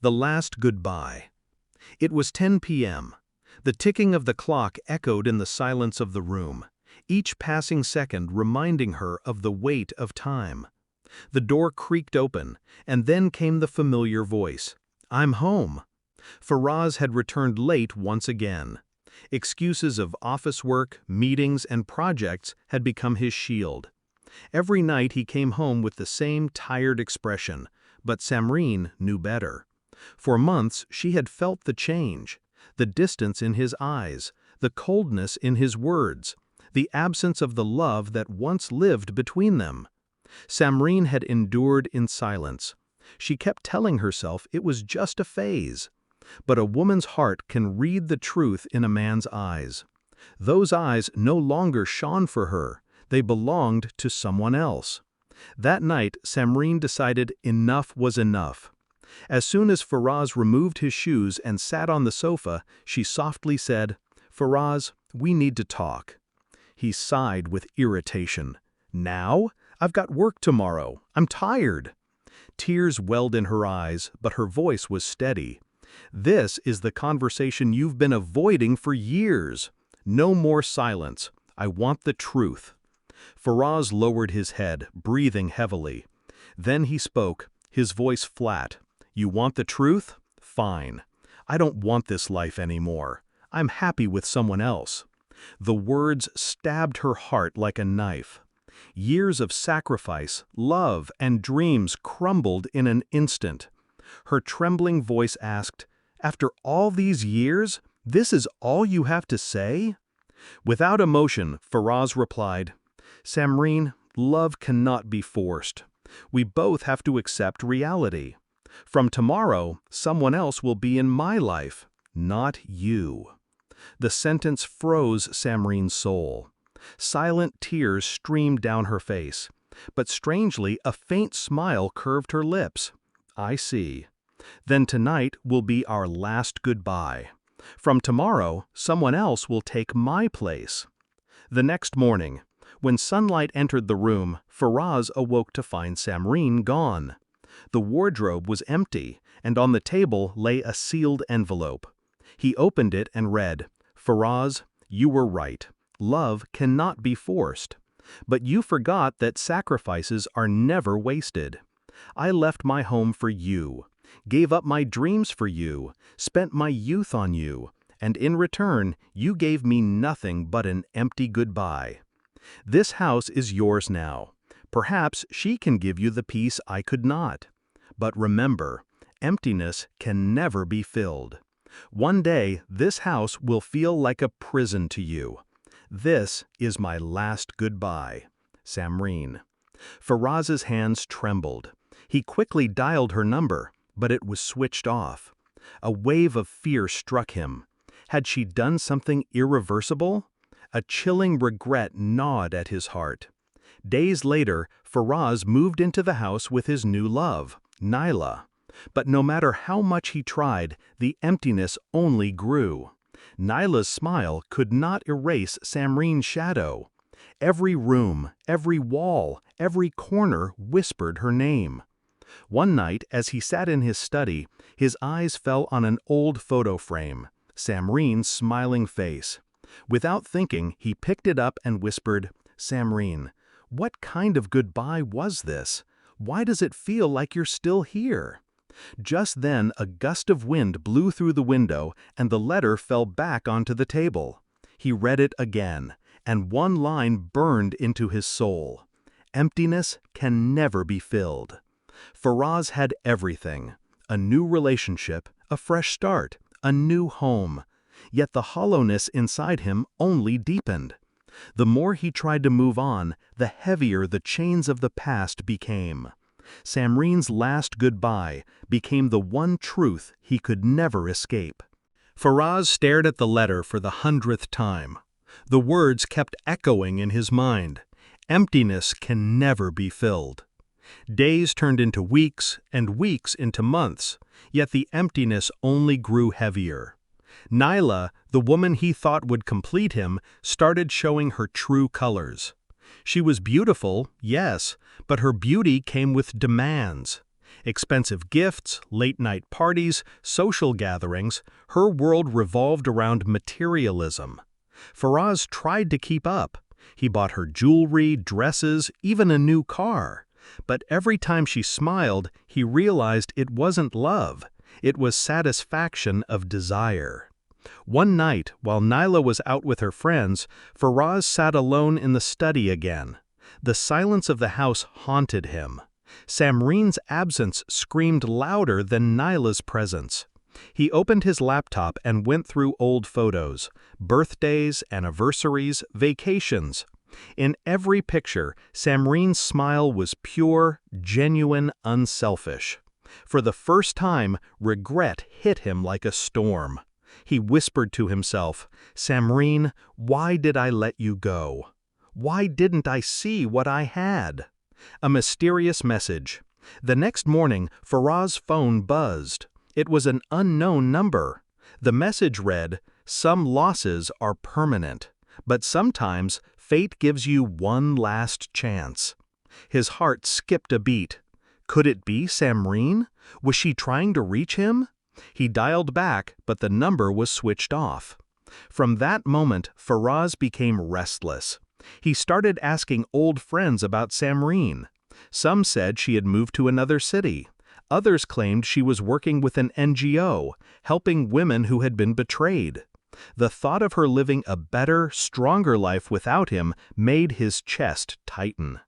The last goodbye. It was 10 p.m. The ticking of the clock echoed in the silence of the room, each passing second reminding her of the weight of time. The door creaked open, and then came the familiar voice. "I'm home." Faraz had returned late once again. Excuses of office work, meetings, and projects had become his shield. Every night he came home with the same tired expression, but Samreen knew better. For months she had felt the change, the distance in his eyes, the coldness in his words, the absence of the love that once lived between them. Samreen had endured in silence. She kept telling herself it was just a phase. But a woman's heart can read the truth in a man's eyes. Those eyes no longer shone for her, they belonged to someone else. That night, Samreen decided enough was enough. As soon as Faraz removed his shoes and sat on the sofa, she softly said, "Faraz, we need to talk." He sighed with irritation. "Now? I've got work tomorrow. I'm tired." Tears welled in her eyes, but her voice was steady. "This is the conversation you've been avoiding for years. No more silence. I want the truth." Faraz lowered his head, breathing heavily. Then he spoke, his voice flat. "You want the truth? Fine. I don't want this life anymore. I'm happy with someone else." The words stabbed her heart like a knife. Years of sacrifice, love, and dreams crumbled in an instant. Her trembling voice asked, "After all these years, this is all you have to say?" Without emotion, Faraz replied, "Samreen, love cannot be forced. We both have to accept reality. From tomorrow, someone else will be in my life, not you." The sentence froze Samreen's soul. Silent tears streamed down her face, but strangely a faint smile curved her lips. "I see. Then tonight will be our last goodbye. From tomorrow, someone else will take my place." The next morning, when sunlight entered the room, Faraz awoke to find Samreen gone. The wardrobe was empty, and on the table lay a sealed envelope. He opened it and read, "Faraz, you were right. Love cannot be forced. But you forgot that sacrifices are never wasted. I left my home for you, gave up my dreams for you, spent my youth on you, and in return, you gave me nothing but an empty goodbye. This house is yours now. Perhaps she can give you the peace I could not. But remember, emptiness can never be filled. One day, this house will feel like a prison to you. This is my last goodbye. Samreen." Faraz's hands trembled. He quickly dialed her number, but it was switched off. A wave of fear struck him. Had she done something irreversible? A chilling regret gnawed at his heart. Days later, Faraz moved into the house with his new love, Naila. But no matter how much he tried, the emptiness only grew. Naila's smile could not erase Samreen's shadow. Every room, every wall, every corner whispered her name. One night, as he sat in his study, his eyes fell on an old photo frame, Samreen's smiling face. Without thinking, he picked it up and whispered, "Samreen, what kind of goodbye was this? Why does it feel like you're still here?" Just then, a gust of wind blew through the window, and the letter fell back onto the table. He read it again, and one line burned into his soul. Emptiness can never be filled. Faraz had everything: a new relationship, a fresh start, a new home. Yet the hollowness inside him only deepened. The more he tried to move on, the heavier the chains of the past became. Samreen's last goodbye became the one truth he could never escape. Faraz stared at the letter for the 100th time. The words kept echoing in his mind. Emptiness can never be filled. Days turned into weeks, and weeks into months, yet the emptiness only grew heavier. Naila, the woman he thought would complete him, started showing her true colors. She was beautiful, yes, but her beauty came with demands. Expensive gifts, late-night parties, social gatherings, her world revolved around materialism. Faraz tried to keep up. He bought her jewelry, dresses, even a new car. But every time she smiled, he realized it wasn't love. It was satisfaction of desire. One night, while Nyla was out with her friends, Faraz sat alone in the study again. The silence of the house haunted him. Samreen's absence screamed louder than Nyla's presence. He opened his laptop and went through old photos, birthdays, anniversaries, vacations. In every picture, Samreen's smile was pure, genuine, unselfish. For the first time, regret hit him like a storm. He whispered to himself, "Samreen, why did I let you go? Why didn't I see what I had?" A mysterious message. The next morning, Faraz's phone buzzed. It was an unknown number. The message read, "Some losses are permanent, but sometimes fate gives you one last chance." His heart skipped a beat. Could it be Samreen? Was she trying to reach him? He dialed back, but the number was switched off. From that moment, Faraz became restless. He started asking old friends about Samreen. Some said she had moved to another city. Others claimed she was working with an NGO, helping women who had been betrayed. The thought of her living a better, stronger life without him made his chest tighten.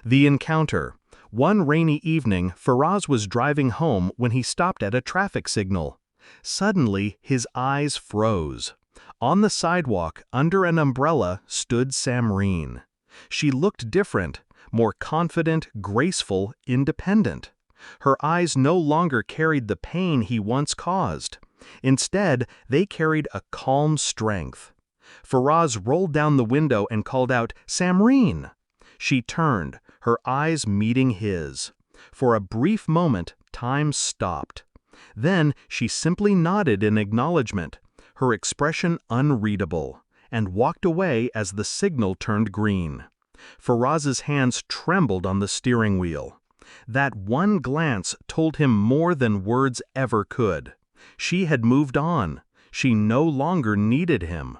The encounter. One rainy evening, Faraz was driving home when he stopped at a traffic signal. Suddenly, his eyes froze. On the sidewalk, under an umbrella, stood Samreen. She looked different, more confident, graceful, independent. Her eyes no longer carried the pain he once caused. Instead, they carried a calm strength. Faraz rolled down the window and called out, "Samreen!" She turned, her eyes meeting his. For a brief moment, time stopped. Then she simply nodded in acknowledgement, her expression unreadable, and walked away as the signal turned green. Faraz's hands trembled on the steering wheel. That one glance told him more than words ever could. She had moved on. She no longer needed him.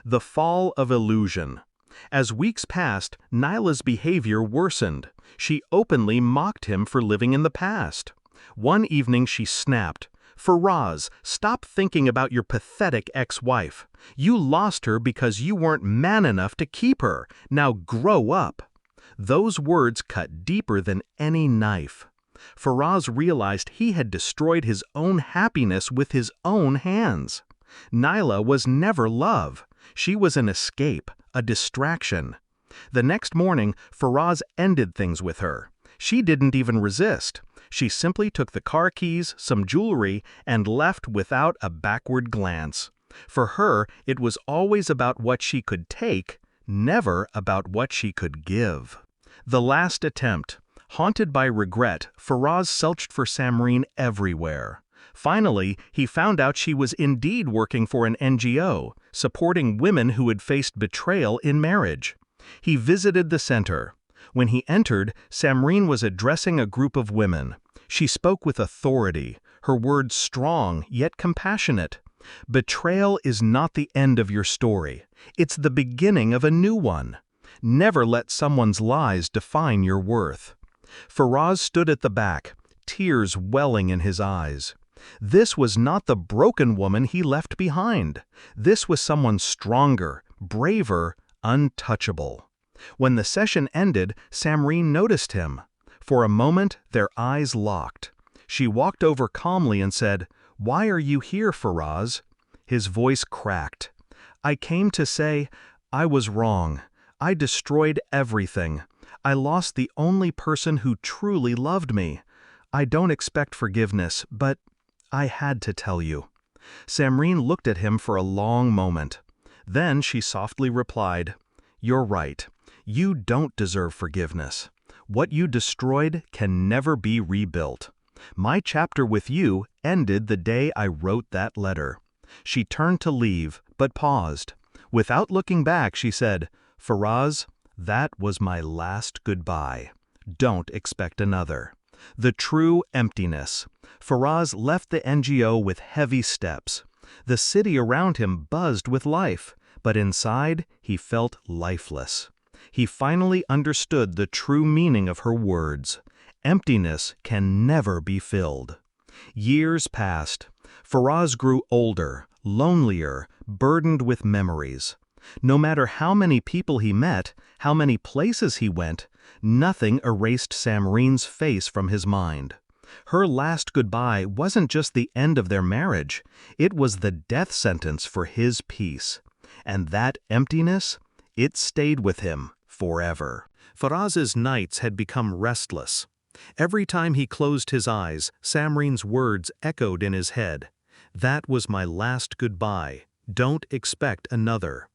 The fall of illusion. As weeks passed, Nyla's behavior worsened. She openly mocked him for living in the past. One evening she snapped, "Faraz, stop thinking about your pathetic ex-wife. You lost her because you weren't man enough to keep her. Now grow up." Those words cut deeper than any knife. Faraz realized he had destroyed his own happiness with his own hands. Nyla was never love. She was an escape, a distraction. The next morning, Faraz ended things with her. She didn't even resist. She simply took the car keys, some jewelry, and left without a backward glance. For her, it was always about what she could take, never about what she could give. The last attempt. Haunted by regret, Faraz searched for Samreen everywhere. Finally, he found out she was indeed working for an NGO, supporting women who had faced betrayal in marriage. He visited the center. When he entered, Samreen was addressing a group of women. She spoke with authority, her words strong yet compassionate. Betrayal is not the end of your story. It's the beginning of a new one. Never let someone's lies define your worth. Faraz stood at the back, tears welling in his eyes. This was not the broken woman he left behind. This was someone stronger, braver, untouchable. When the session ended, Samreen noticed him. For a moment, their eyes locked. She walked over calmly and said, "Why are you here, Faraz?" His voice cracked. "I came to say, I was wrong. I destroyed everything. I lost the only person who truly loved me. I don't expect forgiveness, but I had to tell you." Samreen looked at him for a long moment. Then she softly replied, "You're right. You don't deserve forgiveness. What you destroyed can never be rebuilt. My chapter with you ended the day I wrote that letter." She turned to leave, but paused. Without looking back, she said, "Faraz, that was my last goodbye. Don't expect another. The true emptiness. Faraz left the NGO with heavy steps. The city around him buzzed with life, but inside he felt lifeless. He finally understood the true meaning of her words. Emptiness can never be filled. Years passed. Faraz grew older, lonelier, burdened with memories. No matter how many people he met, how many places he went, nothing erased Samreen's face from his mind. Her last goodbye wasn't just the end of their marriage, it was the death sentence for his peace. And that emptiness, it stayed with him forever. Faraz's nights had become restless. Every time he closed his eyes, Samreen's words echoed in his head. That was my last goodbye. Don't expect another.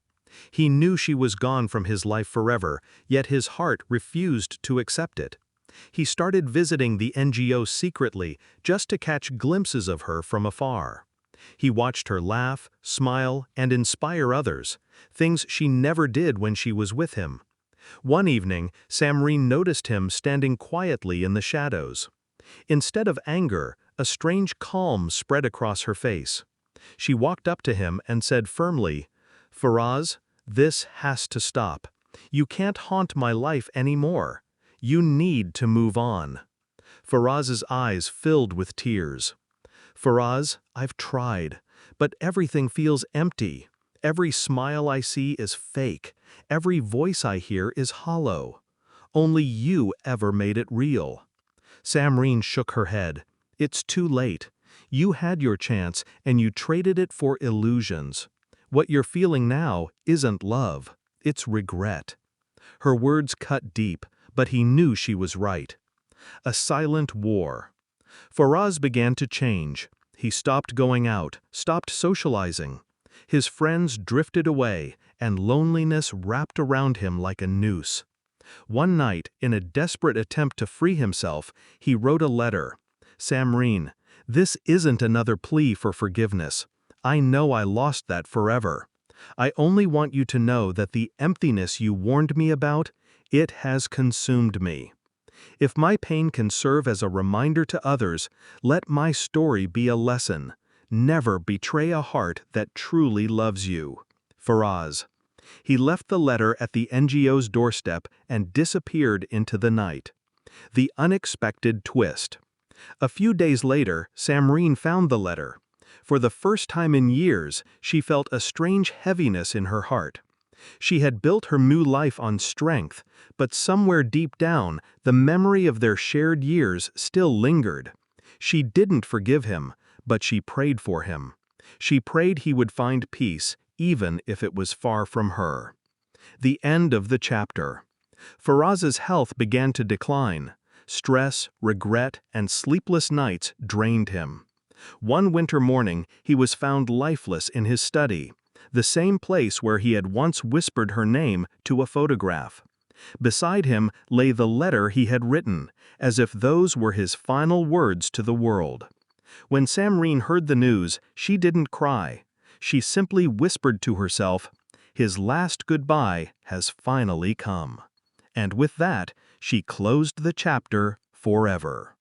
He knew she was gone from his life forever, yet his heart refused to accept it. He started visiting the NGO secretly just to catch glimpses of her from afar. He watched her laugh, smile, and inspire others, things she never did when she was with him. One evening, Samreen noticed him standing quietly in the shadows. Instead of anger, a strange calm spread across her face. She walked up to him and said firmly, "Faraz, this has to stop. You can't haunt my life anymore. You need to move on." Faraz's eyes filled with tears. "Faraz, I've tried, but everything feels empty. Every smile I see is fake. Every voice I hear is hollow. Only you ever made it real." Samreen shook her head. "It's too late. You had your chance and you traded it for illusions. What you're feeling now isn't love, it's regret." Her words cut deep, but he knew she was right. A silent war. Faraz began to change. He stopped going out, stopped socializing. His friends drifted away, and loneliness wrapped around him like a noose. One night, in a desperate attempt to free himself, he wrote a letter. "Samreen, this isn't another plea for forgiveness. I know I lost that forever. I only want you to know that the emptiness you warned me about, it has consumed me. If my pain can serve as a reminder to others, let my story be a lesson. Never betray a heart that truly loves you. Faraz." He left the letter at the NGO's doorstep and disappeared into the night. The unexpected twist. A few days later, Samreen found the letter. For the first time in years, she felt a strange heaviness in her heart. She had built her new life on strength, but somewhere deep down, the memory of their shared years still lingered. She didn't forgive him, but she prayed for him. She prayed he would find peace, even if it was far from her. The end of the chapter. Faraz's health began to decline. Stress, regret, and sleepless nights drained him. One winter morning, he was found lifeless in his study, the same place where he had once whispered her name to a photograph. Beside him lay the letter he had written, as if those were his final words to the world. When Samreen heard the news, she didn't cry. She simply whispered to herself, "His last goodbye has finally come." And with that, she closed the chapter forever.